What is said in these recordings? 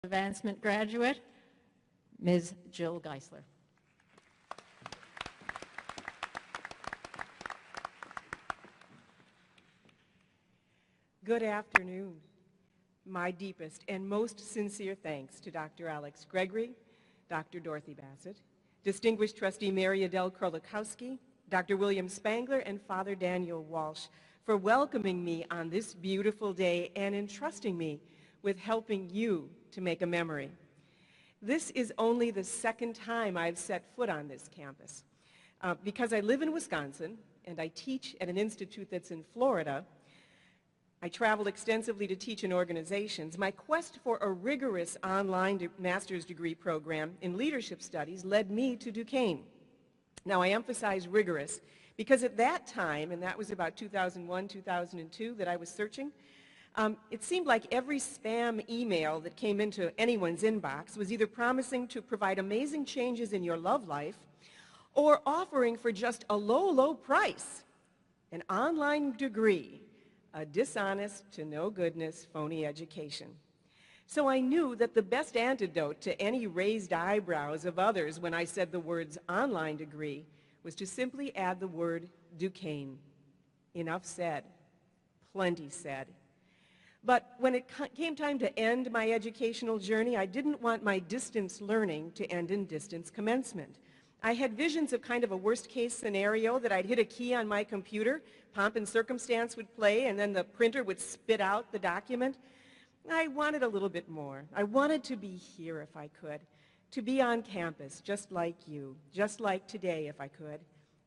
Advancement graduate, Ms. Jill Geisler. Good afternoon. My deepest and most sincere thanks to Dr. Alex Gregory, Dr. Dorothy Bassett, distinguished trustee Mary Adele Krolikowski, Dr. William Spangler, and Father Daniel Walsh for welcoming me on this beautiful day and entrusting me with helping you to make a memory. This is only the second time I've set foot on this campus. Because I live in Wisconsin and I teach at an institute that's in Florida, I travel extensively to teach in organizations. My quest for a rigorous online master's degree program in leadership studies led me to Duquesne. Now, I emphasize rigorous because at that time, and that was about 2001, 2002 that I was searching, it seemed like every spam email that came into anyone's inbox was either promising to provide amazing changes in your love life or offering for just a low, low price an online degree, a dishonest to no goodness phony education. So I knew that the best antidote to any raised eyebrows of others when I said the words online degree was to simply add the word Duquesne. Enough said, plenty said. But when it came time to end my educational journey, I didn't want my distance learning to end in distance commencement. I had visions of kind of a worst-case scenario that I'd hit a key on my computer, pomp and circumstance would play, and then the printer would spit out the document. I wanted a little bit more. I wanted to be here if I could, to be on campus just like you, just like today if I could.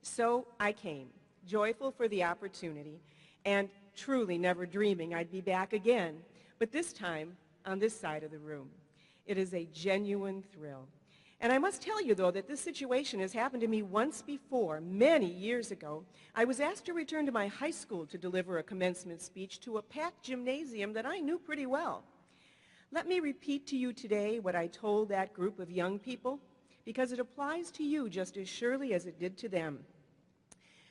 So I came, joyful for the opportunity, and truly never dreaming I'd be back again, but this time on this side of the room. It is a genuine thrill. And I must tell you, though, that this situation has happened to me once before, many years ago. I was asked to return to my high school to deliver a commencement speech to a packed gymnasium that I knew pretty well. Let me repeat to you today what I told that group of young people, because it applies to you just as surely as it did to them.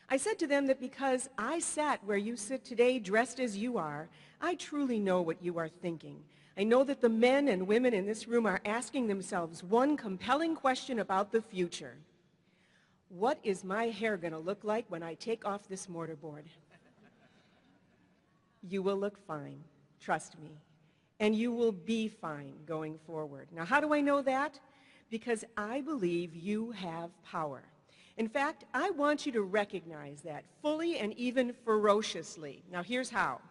I said to them that because I sat where you sit today dressed as you are, I truly know what you are thinking. I know that the men and women in this room are asking themselves one compelling question about the future. What is my hair going to look like when I take off this mortarboard? You will look fine, trust me, and you will be fine going forward. Now, how do I know that? Because I believe you have power. In fact, I want you to recognize that fully and even ferociously. Now, here's how.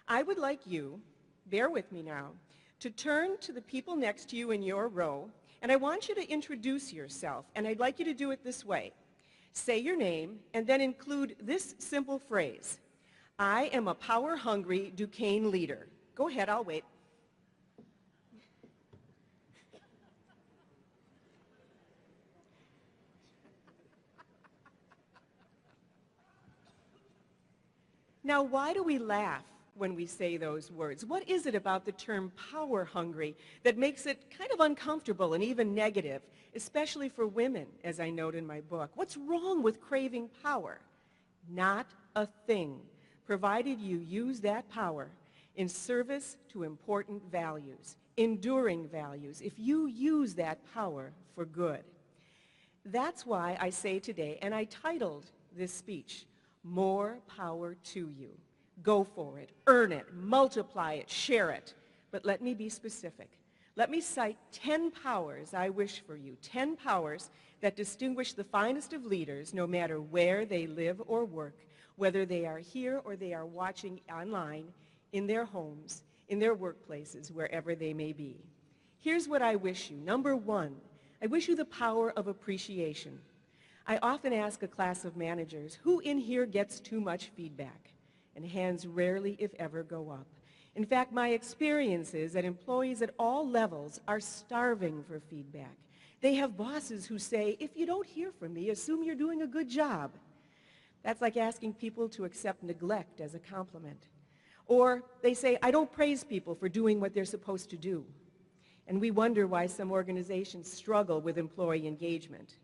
I would like you, bear with me now, to turn to the people next to you in your row, and I want you to introduce yourself, and I'd like you to do it this way. Say your name, and then include this simple phrase. I am a power-hungry Duquesne leader. Go ahead, I'll wait. Now, why do we laugh when we say those words? What is it about the term power hungry that makes it kind of uncomfortable and even negative, especially for women, as I note in my book? What's wrong with craving power? Not a thing, provided you use that power in service to important values, enduring values, if you use that power for good. That's why I say today, and I titled this speech, More Power to You. Go for it, earn it, multiply it, share it. But let me be specific. Let me cite 10 powers I wish for you, 10 powers that distinguish the finest of leaders no matter where they live or work, whether they are here or they are watching online, in their homes, in their workplaces, wherever they may be. Here's what I wish you. Number one, I wish you the power of appreciation. I often ask a class of managers, who in here gets too much feedback? And hands rarely, if ever, go up. In fact, my experience is that employees at all levels are starving for feedback. They have bosses who say, if you don't hear from me, assume you're doing a good job. That's like asking people to accept neglect as a compliment. Or they say, I don't praise people for doing what they're supposed to do. And we wonder why some organizations struggle with employee engagement.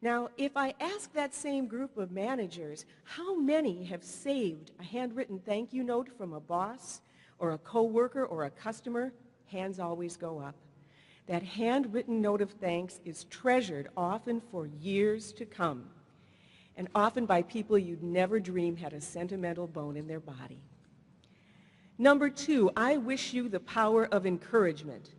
Now, if I ask that same group of managers, how many have saved a handwritten thank you note from a boss or a coworker or a customer hands always go up. That handwritten note of thanks is treasured often for years to come, and often by people you'd never dream had a sentimental bone in their body. Number 2, I wish you the power of encouragement.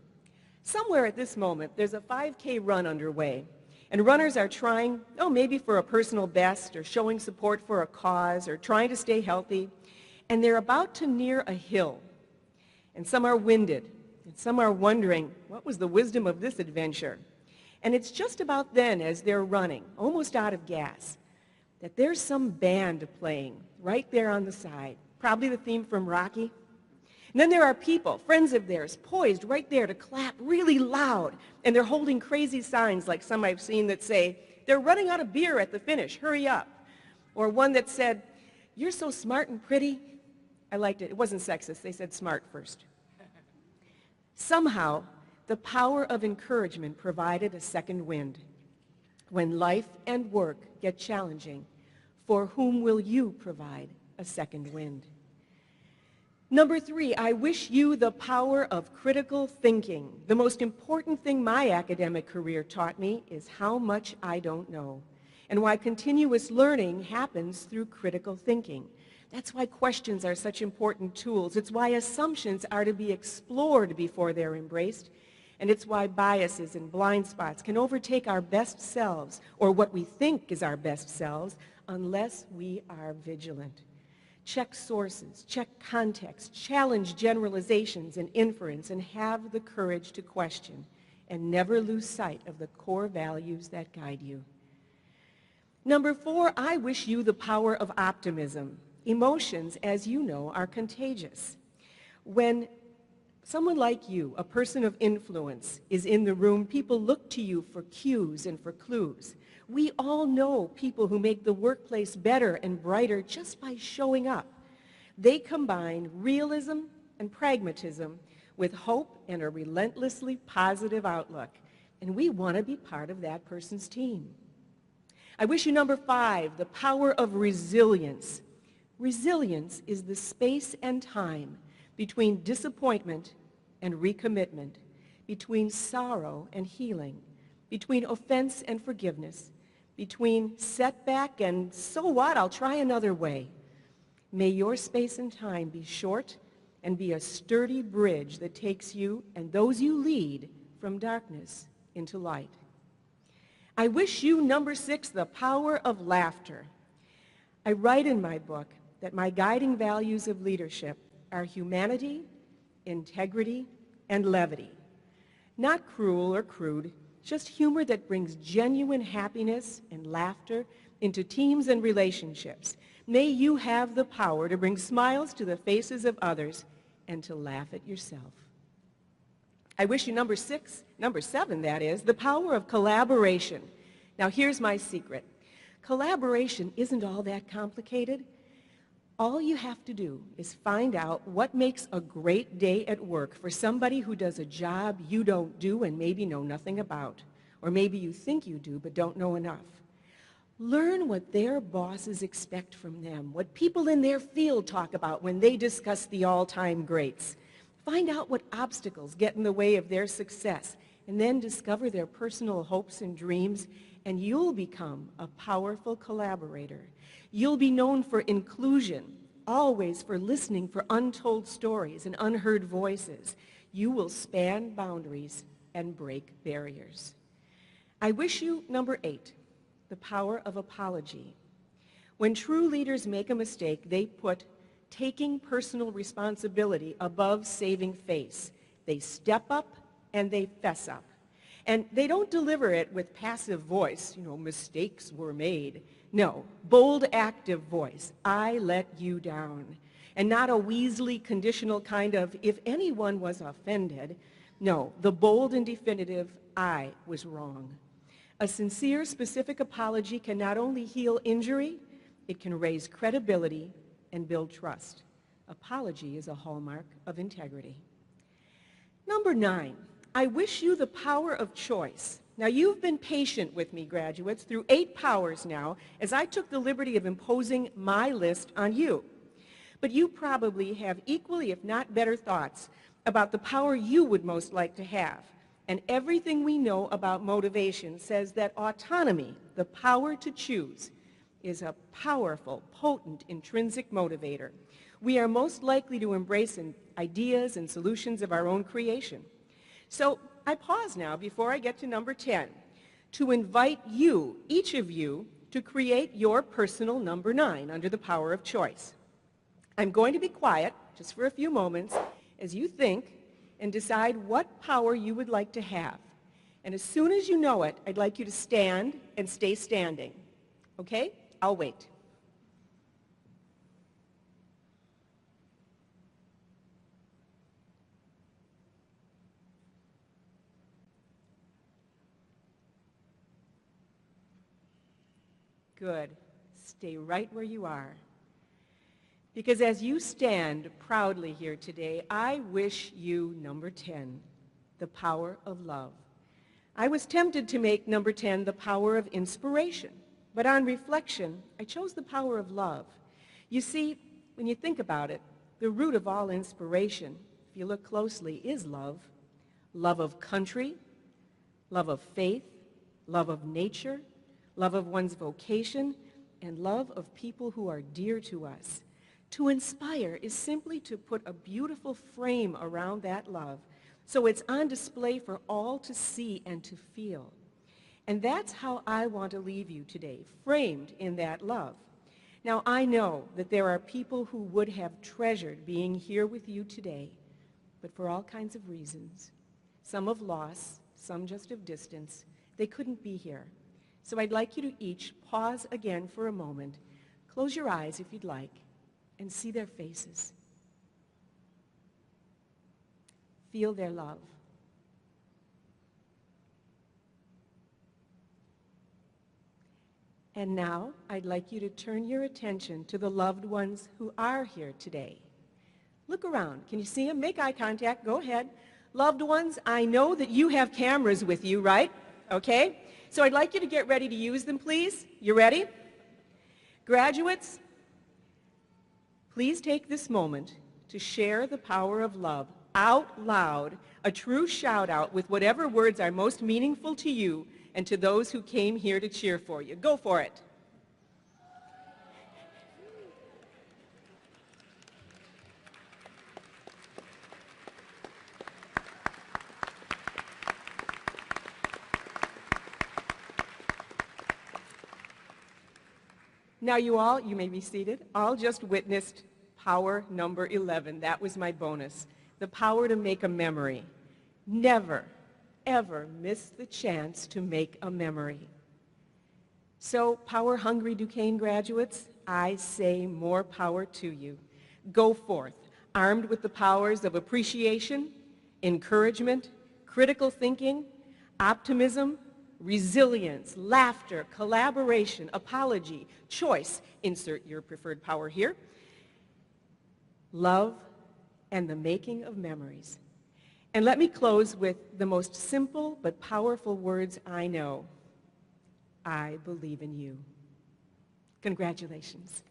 Somewhere at this moment, there's a 5K run underway, and runners are trying, maybe for a personal best, or showing support for a cause, or trying to stay healthy, and they're about to near a hill. And some are winded, and some are wondering, what was the wisdom of this adventure? And it's just about then, as they're running, almost out of gas, that there's some band playing right there on the side, probably the theme from Rocky. And then there are people, friends of theirs, poised right there to clap really loud, and they're holding crazy signs like some I've seen that say, they're running out of beer at the finish, hurry up. Or one that said, you're so smart and pretty. I liked it. It wasn't sexist. They said smart first. Somehow, the power of encouragement provided a second wind. When life and work get challenging, for whom will you provide a second wind? Number 3, I wish you the power of critical thinking. The most important thing my academic career taught me is how much I don't know, and why continuous learning happens through critical thinking. That's why questions are such important tools. It's why assumptions are to be explored before they're embraced. And it's why biases and blind spots can overtake our best selves, or what we think is our best selves, unless we are vigilant. Check sources, check context, challenge generalizations and inference, and have the courage to question, and never lose sight of the core values that guide you. Number 4, I wish you the power of optimism. Emotions, as you know, are contagious. When someone like you, a person of influence, is in the room, people look to you for cues and for clues. We all know people who make the workplace better and brighter just by showing up. They combine realism and pragmatism with hope and a relentlessly positive outlook. And we want to be part of that person's team. I wish you number 5, the power of resilience. Resilience is the space and time between disappointment and recommitment, between sorrow and healing, between offense and forgiveness, between setback and so what, I'll try another way. May your space and time be short and be a sturdy bridge that takes you and those you lead from darkness into light. I wish you, number 6, the power of laughter. I write in my book that my guiding values of leadership are humanity, integrity, and levity. Not cruel or crude, just humor that brings genuine happiness and laughter into teams and relationships. May you have the power to bring smiles to the faces of others and to laugh at yourself. I wish you number 7, that is, the power of collaboration. Now here's my secret. Collaboration isn't all that complicated. All you have to do is find out what makes a great day at work for somebody who does a job you don't do and maybe know nothing about. Or maybe you think you do but don't know enough. Learn what their bosses expect from them, what people in their field talk about when they discuss the all-time greats. Find out what obstacles get in the way of their success, and then discover their personal hopes and dreams, and you'll become a powerful collaborator. You'll be known for inclusion, always for listening for untold stories and unheard voices. You will span boundaries and break barriers. I wish you number 8, the power of apology. When true leaders make a mistake, they put taking personal responsibility above saving face. They step up and they fess up. And they don't deliver it with passive voice, mistakes were made. No, bold, active voice, I let you down. And not a Weasley conditional kind of, if anyone was offended. No, the bold and definitive, I was wrong. A sincere, specific apology can not only heal injury, it can raise credibility and build trust. Apology is a hallmark of integrity. Number 9, I wish you the power of choice. Now, you've been patient with me, graduates, through 8 powers now, as I took the liberty of imposing my list on you. But you probably have equally, if not better, thoughts about the power you would most like to have. And everything we know about motivation says that autonomy, the power to choose, is a powerful, potent, intrinsic motivator. We are most likely to embrace ideas and solutions of our own creation. So I pause now before I get to number 10 to invite you, each of you, to create your personal number 9 under the power of choice. I'm going to be quiet just for a few moments as you think and decide what power you would like to have. And as soon as you know it, I'd like you to stand and stay standing. Okay? I'll wait. Good. Stay right where you are. Because as you stand proudly here today, I wish you number 10, the power of love. I was tempted to make number 10 the power of inspiration, but on reflection, I chose the power of love. You see, when you think about it, the root of all inspiration, if you look closely, is love. Love of country, love of faith, love of nature, love of one's vocation, and love of people who are dear to us. To inspire is simply to put a beautiful frame around that love so it's on display for all to see and to feel. And that's how I want to leave you today, framed in that love. Now, I know that there are people who would have treasured being here with you today, but for all kinds of reasons, some of loss, some just of distance, they couldn't be here. So I'd like you to each pause again for a moment, close your eyes if you'd like, and see their faces. Feel their love. And now, I'd like you to turn your attention to the loved ones who are here today. Look around. Can you see them? Make eye contact. Go ahead. Loved ones, I know that you have cameras with you, right? Okay? So I'd like you to get ready to use them, please. You ready? Graduates, please take this moment to share the power of love out loud, a true shout out with whatever words are most meaningful to you and to those who came here to cheer for you. Go for it. Now you may be seated, all just witnessed power number 11. That was my bonus. The power to make a memory. Never, ever miss the chance to make a memory. So, power-hungry Duquesne graduates, I say more power to you. Go forth, armed with the powers of appreciation, encouragement, critical thinking, optimism, resilience, laughter, collaboration, apology, choice, insert your preferred power here, love, and the making of memories. And let me close with the most simple but powerful words I know. I believe in you. Congratulations.